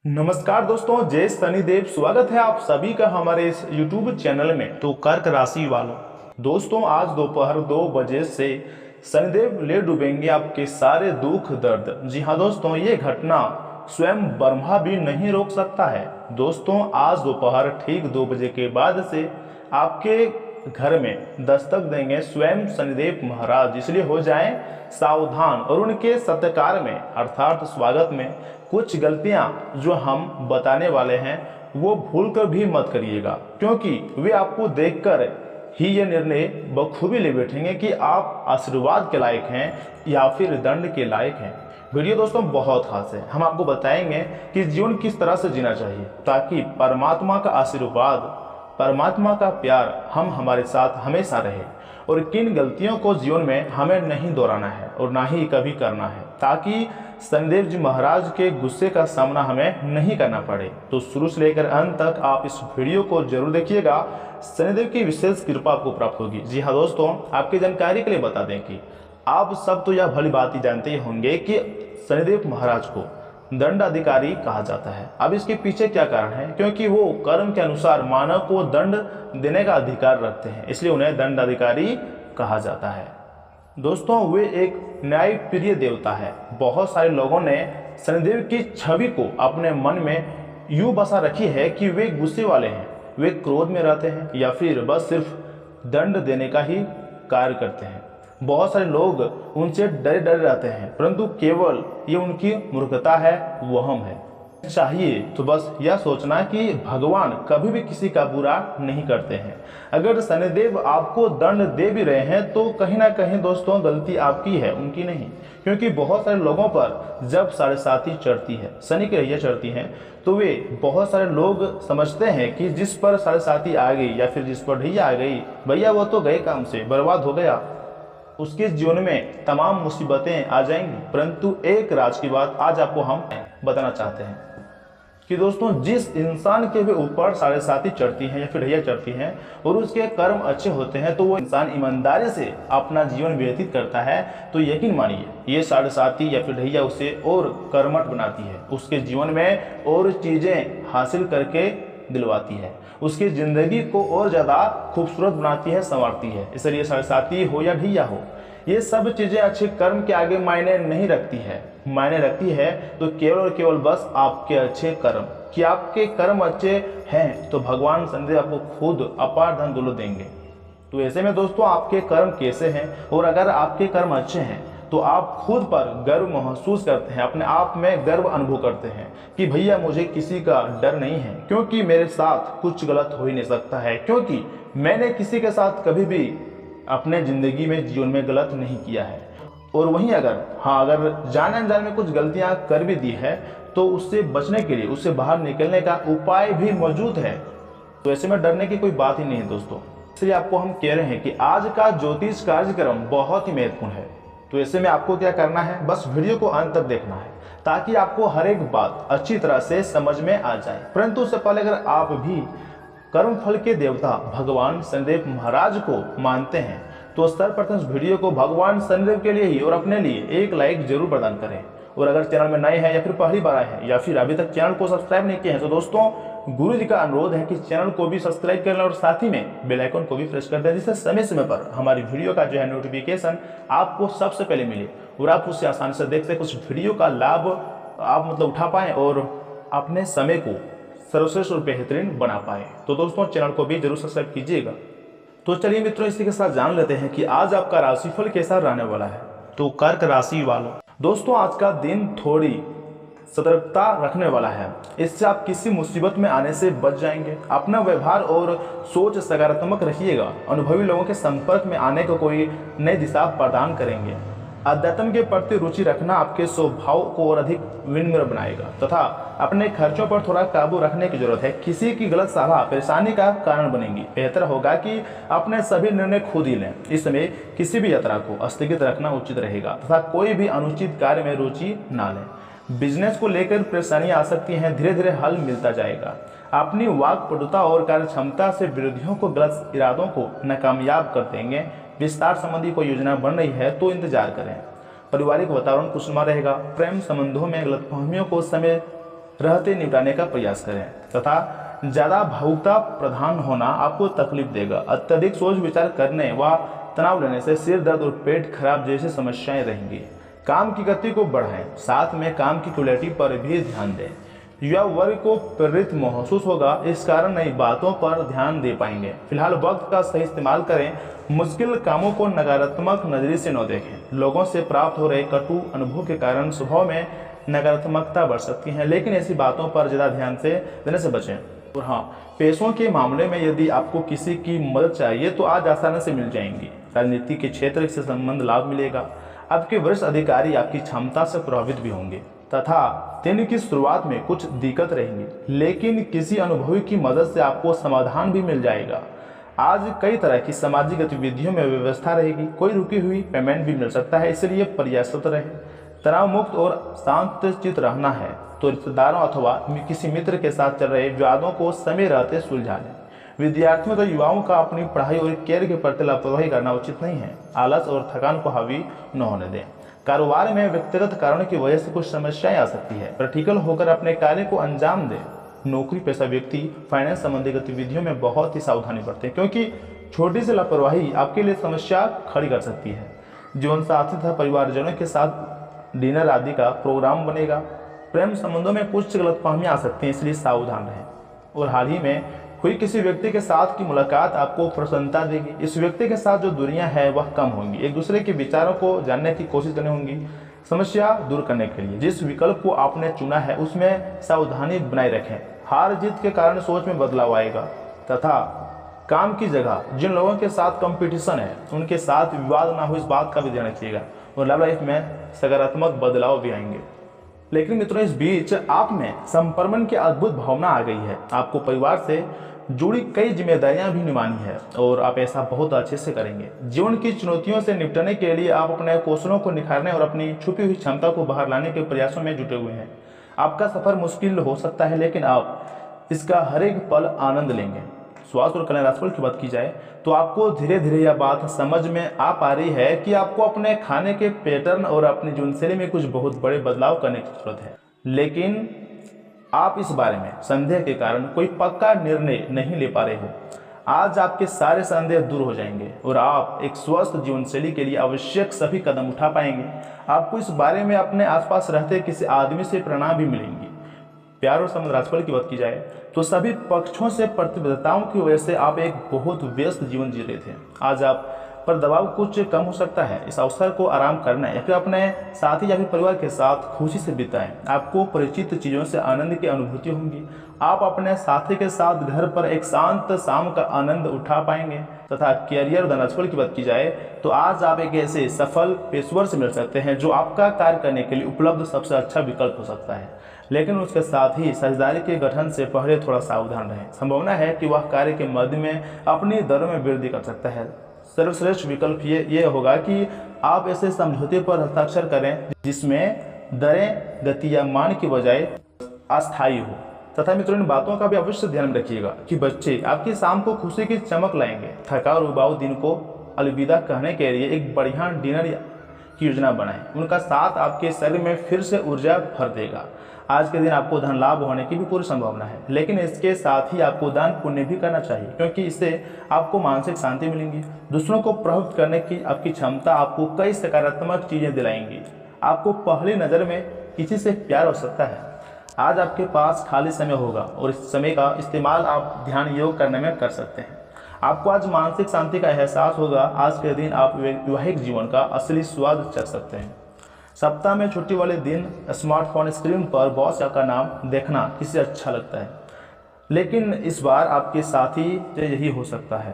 नमस्कार दोस्तों, जय शनिदेव। स्वागत है आप सभी का हमारे इस YouTube चैनल में। तो कर्क राशि वालों, दोस्तों आज दोपहर 2 बजे से शनिदेव ले डूबेंगे आपके सारे दुख दर्द। जी हाँ दोस्तों, ये घटना स्वयं ब्रह्मा भी नहीं रोक सकता है। दोस्तों आज दोपहर ठीक 2 बजे के बाद से आपके घर में दस्तक देंगे स्वयं शनिदेव महाराज, इसलिए हो जाएं सावधान। और उनके सत्कार में अर्थात स्वागत में कुछ गलतियां जो हम बताने वाले हैं वो भूल कर भी मत करिएगा, क्योंकि वे आपको देखकर ही ये निर्णय बखूबी ले बैठेंगे कि आप आशीर्वाद के लायक हैं या फिर दंड के लायक हैं। वीडियो दोस्तों बहुत खास है। हम आपको बताएंगे कि जीवन किस तरह से जीना चाहिए ताकि परमात्मा का आशीर्वाद, परमात्मा का प्यार हमारे साथ हमेशा रहे, और किन गलतियों को जीवन में हमें नहीं दोहराना है और ना ही कभी करना है, ताकि शनिदेव जी महाराज के गुस्से का सामना हमें नहीं करना पड़े। तो शुरू से लेकर अंत तक आप इस वीडियो को जरूर देखिएगा, शनिदेव की विशेष कृपा आपको प्राप्त होगी। जी हाँ दोस्तों, आपकी जानकारी के लिए बता दें कि आप सब तो यह भली बात ही जानते ही होंगे कि शनिदेव महाराज को दंड अधिकारी कहा जाता है। अब इसके पीछे क्या कारण है? क्योंकि वो कर्म के अनुसार मानव को दंड देने का अधिकार रखते हैं, इसलिए उन्हें दंड अधिकारी कहा जाता है। दोस्तों वे एक न्यायप्रिय देवता है। बहुत सारे लोगों ने शनिदेव की छवि को अपने मन में यूं बसा रखी है कि वे गुस्से वाले हैं, वे क्रोध में रहते हैं या फिर बस सिर्फ दंड देने का ही कार्य करते हैं। बहुत सारे लोग उनसे डरे डरे रहते हैं, परंतु केवल ये उनकी मूर्खता है, वहम है। चाहिए तो बस यह सोचना कि भगवान कभी भी किसी का बुरा नहीं करते हैं। अगर शनिदेव आपको दंड दे भी रहे हैं तो कहीं ना कहीं दोस्तों गलती आपकी है, उनकी नहीं। क्योंकि बहुत सारे लोगों पर जब साढ़े साती चढ़ती है, शनि की रैया चढ़ती है, तो वे बहुत सारे लोग समझते हैं कि जिस पर साढ़े साती आ गई या फिर जिस पर ढैया आ गई, भैया वो तो गए काम से, बर्बाद हो गया, उसके जीवन में तमाम मुसीबतें आ जाएंगी। परंतु एक राज की बात आज आपको हम बताना चाहते हैं कि दोस्तों जिस इंसान के भी ऊपर साढ़े साती चढ़ती हैं या फिर ढैया चढ़ती हैं और उसके कर्म अच्छे होते हैं, तो वो इंसान ईमानदारी से अपना जीवन व्यतीत करता है, तो यकीन मानिए ये साढ़े साती या फिर ढैया उसे और कर्मठ बनाती है, उसके जीवन में और चीज़ें हासिल करके दिलवाती है, उसकी ज़िंदगी को और ज़्यादा खूबसूरत बनाती है, संवारती है। इसलिए साढ़े साती हो या ढैया हो, ये सब चीज़ें अच्छे कर्म के आगे मायने नहीं रखती है। मायने रखती है तो केवल और केवल बस आपके अच्छे कर्म, कि आपके कर्म अच्छे हैं तो भगवान शनिदेव आपको खुद अपार धन दौलत देंगे। तो ऐसे में दोस्तों आपके कर्म कैसे हैं, और अगर आपके कर्म अच्छे हैं तो आप खुद पर गर्व महसूस करते हैं, अपने आप में गर्व अनुभव करते हैं कि भैया मुझे किसी का डर नहीं है, क्योंकि मेरे साथ कुछ गलत हो ही नहीं सकता है, क्योंकि मैंने किसी के साथ कभी भी अपने ज़िंदगी में जीवन में गलत नहीं किया है। और वहीं अगर जाने अनजाने में कुछ गलतियां कर भी दी है तो उससे बचने के लिए, उससे बाहर निकलने का उपाय भी मौजूद है। तो ऐसे में डरने की कोई बात ही नहीं है दोस्तों। इसलिए आपको हम कह रहे हैं कि आज का ज्योतिष कार्यक्रम बहुत ही महत्वपूर्ण है। तो ऐसे में आपको क्या करना है, बस वीडियो को अंत तक देखना है ताकि आपको हर एक बात अच्छी तरह से समझ में आ जाए। परंतु उससे पहले अगर आप भी कर्मफल के देवता भगवान शनिदेव महाराज को मानते हैं तो सर्वप्रथम इस वीडियो को भगवान शनिदेव के लिए ही और अपने लिए एक लाइक जरूर प्रदान करें। और अगर चैनल में नए हैं या फिर पहली बार आए हैं या फिर अभी तक चैनल को सब्सक्राइब नहीं किए हैं, तो दोस्तों गुरु जी का अनुरोध है कि चैनल को भी सब्सक्राइब कर लें और साथ ही में बेल आइकन को भी प्रेस कर दें, जिससे समय समय पर हमारी वीडियो का जो है नोटिफिकेशन आपको सबसे पहले मिले और आप उससे आसानी से देख सकें, उस वीडियो का लाभ आप उठा पाएँ और अपने समय को सर्वश्रेष्ठ और बेहतरीन बना पाए। तो दोस्तों चैनल को भी जरूर सब्सक्राइब कीजिएगा। तो चलिए मित्रों, इसी के साथ जान लेते हैं कि आज आपका राशिफल कैसा रहने वाला है। तो कर्क राशि वालों, दोस्तों आज का दिन थोड़ी सतर्कता रखने वाला है, इससे आप किसी मुसीबत में आने से बच जाएंगे। अपना व्यवहार और सोच सकारात्मक रखिएगा। अनुभवी लोगों के संपर्क में आने को कोई नई दिशा प्रदान करेंगे। अध्यात्म के प्रति रुचि रखना आपके स्वभाव को और अधिक विनम्र बनाएगा तथा अपने खर्चों पर थोड़ा काबू रखने की जरूरत है। किसी की गलत सलाह परेशानी का कारण बनेगी। बेहतर होगा कि अपने सभी निर्णय खुद ही लें। इस समय किसी भी यात्रा को स्थगित रखना उचित रहेगा तथा कोई भी अनुचित कार्य में रुचि ना लें। बिजनेस को लेकर परेशानियां आ सकती हैं, धीरे धीरे हल मिलता जाएगा। अपनी वाक्पटुता और कार्य क्षमता से विरोधियों को गलत इरादों को नाकामयाब कर देंगे। विस्तार संबंधी कोई योजना बन रही है तो इंतजार करें। पारिवारिक वातावरण खुशनुमा रहेगा। प्रेम संबंधों में गलतफहमियों को समय रहते निपटाने का प्रयास करें तथा ज़्यादा भावुकता प्रधान होना आपको तकलीफ देगा। अत्यधिक सोच विचार करने व तनाव लेने से सिर दर्द और पेट खराब जैसी समस्याएं रहेंगी। काम की गति को बढ़ाएं, साथ में काम की क्वालिटी पर भी ध्यान दें। युवा वर्ग को प्रेरित महसूस होगा, इस कारण नई बातों पर ध्यान दे पाएंगे। फिलहाल वक्त का सही इस्तेमाल करें, मुश्किल कामों को नकारात्मक नजरिए से न देखें। लोगों से प्राप्त हो रहे कटु अनुभव के कारण स्वभाव में नकारात्मकता बढ़ सकती है, लेकिन ऐसी बातों पर ज़्यादा ध्यान से देने से बचें। और हाँ, पैसों के मामले में यदि आपको किसी की मदद चाहिए तो आज आसानी से मिल जाएंगी। राजनीति के क्षेत्र से संबंध लाभ मिलेगा। आपके वरिष्ठ अधिकारी आपकी क्षमता से प्रभावित भी होंगे तथा दिन की शुरुआत में कुछ दिक्कत रहेंगी, लेकिन किसी अनुभवी की मदद से आपको समाधान भी मिल जाएगा। आज कई तरह की सामाजिक गतिविधियों में व्यवस्था रहेगी, कोई रुकी हुई पेमेंट भी मिल सकता है, इसलिए प्रयासरत रहे। तनाव मुक्त और शांत चित्त रहना है तो रिश्तेदारों अथवा किसी मित्र के साथ चल रहे विवादों को समय रहते सुलझा लें। विद्यार्थियों तथा युवाओं का अपनी पढ़ाई और कैरियर के प्रति लापरवाही करना उचित नहीं है। आलस और थकान को हावी न होने दें। कारोबार में व्यक्तिगत कारणों की वजह से कुछ समस्याएं आ सकती है, प्रैक्टिकल होकर अपने कार्य को अंजाम दें। नौकरी पेशा व्यक्ति फाइनेंस संबंधी गतिविधियों में बहुत ही सावधानी बरतें, क्योंकि छोटी सी लापरवाही आपके लिए समस्या खड़ी कर सकती है। जीवन साथी तथा परिवारजनों के साथ डिनर आदि का प्रोग्राम बनेगा। प्रेम संबंधों में कुछ गलतफहमियां आ सकती हैं, इसलिए सावधान रहें। और हाल ही में कोई किसी व्यक्ति के साथ की मुलाकात आपको प्रसन्नता देगी। इस व्यक्ति के साथ जो दूरियां है वह कम होंगी। एक दूसरे के विचारों को जानने की कोशिश करनी होगी। समस्या दूर करने के लिए जिस विकल्प को आपने चुना है उसमें सावधानी बनाए रखें। हार जीत के कारण सोच में बदलाव आएगा तथा काम की जगह जिन लोगों के साथ कंपटीशन है उनके साथ विवाद ना हो, इस बात का भी ध्यान रखिएगा। और लव लाइफ में सकारात्मक बदलाव भी आएंगे। लेकिन मित्रों, इस बीच आप में संक्रमण की अद्भुत भावना आ गई है। आपको परिवार से जुड़ी कई जिम्मेदारियां भी निभानी है और आप ऐसा बहुत अच्छे से करेंगे। जीवन की चुनौतियों से निपटने के लिए आप अपने कौशलों को निखारने और अपनी छुपी हुई क्षमता को बाहर लाने के प्रयासों में जुटे हुए हैं। आपका सफर मुश्किल हो सकता है, लेकिन आप इसका हर एक पल आनंद लेंगे। स्वास्थ्य और कल्याण राशिफल की बात की जाए तो आपको धीरे धीरे यह बात समझ में आ पा रही है कि आपको अपने खाने के पैटर्न और अपनी जीवनशैली में कुछ बहुत बड़े बदलाव करने की जरूरत है, लेकिन आप इस बारे में संदेह के कारण कोई पक्का निर्णय नहीं ले पा रहे हो। आज आपके सारे संदेह दूर हो जाएंगे और आप एक स्वस्थ जीवन शैली के लिए आवश्यक सभी कदम उठा पाएंगे। आपको इस बारे में अपने आसपास रहते किसी आदमी से प्रेरणा भी मिलेंगी। प्यार और संबंध राशिफल की बात की जाए तो सभी पक्षों से प्रतिबद्धताओं की वजह से आप एक बहुत व्यस्त जीवन जी रहे थे। आज आप पर दबाव कुछ कम हो सकता है। इस अवसर को आराम करना या फिर अपने साथी या फिर परिवार के साथ खुशी से बिताएं। आपको परिचित चीज़ों से आनंद की अनुभूति होगी। आप अपने साथी के साथ घर पर एक शांत शाम का आनंद उठा पाएंगे। तथा कैरियर धनराशिफल की बात की जाए तो आज आप एक ऐसे सफल पेशेवर से मिल सकते हैं जो आपका कार्य करने के लिए उपलब्ध सबसे अच्छा विकल्प हो सकता है, लेकिन उसके साथ ही साझेदारी के गठन से पहले थोड़ा सावधान रहें। संभावना है कि वह कार्य के मध्य में अपनी दरों में वृद्धि कर सकता है। सर्वश्रेष्ठ विकल्प ये होगा कि आप ऐसे समझौते पर हस्ताक्षर करें जिसमें दरें गति या मान की बजाय अस्थायी हो। तथा मित्रों, इन बातों का भी अवश्य ध्यान रखिएगा कि बच्चे आपकी शाम को खुशी की चमक लाएंगे। थका और उबाऊ दिन को अलविदा कहने के लिए एक बढ़िया डिनर की योजना बनाएं। उनका साथ आपके शरीर में फिर से ऊर्जा भर देगा। आज के दिन आपको धन लाभ होने की भी पूरी संभावना है, लेकिन इसके साथ ही आपको दान पुण्य भी करना चाहिए, क्योंकि इससे आपको मानसिक शांति मिलेगी। दूसरों को प्रभावित करने की आपकी क्षमता आपको कई सकारात्मक चीजें दिलाएंगी। आपको पहली नजर में किसी से प्यार हो सकता है। आज आपके पास खाली समय होगा और इस समय का इस्तेमाल आप ध्यान योग करने में कर सकते हैं। आपको आज मानसिक शांति का एहसास होगा। आज के दिन आप वैवाहिक जीवन का असली स्वाद चख सकते हैं। सप्ताह में छुट्टी वाले दिन स्मार्टफोन स्क्रीन पर बॉस का नाम देखना किसी अच्छा लगता है, लेकिन इस बार आपके साथी यही हो सकता है।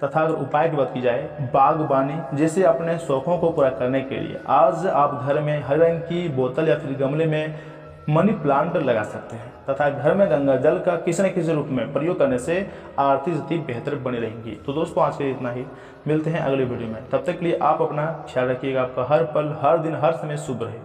तथा अगर उपाय की बात की जाए बागबानी जैसे अपने शौकों को पूरा करने के लिए आज आप घर में हरे रंग की बोतल या फिर गमले में मनी प्लांट लगा सकते हैं। तथा घर में गंगा जल का किसी न किसी रूप में प्रयोग करने से आर्थिक स्थिति बेहतर बनी रहेगी। तो दोस्तों, आज के लिए इतना ही। मिलते हैं अगले वीडियो में। तब तक के लिए आप अपना ख्याल रखिएगा। आपका हर पल, हर दिन, हर समय शुभ रहे।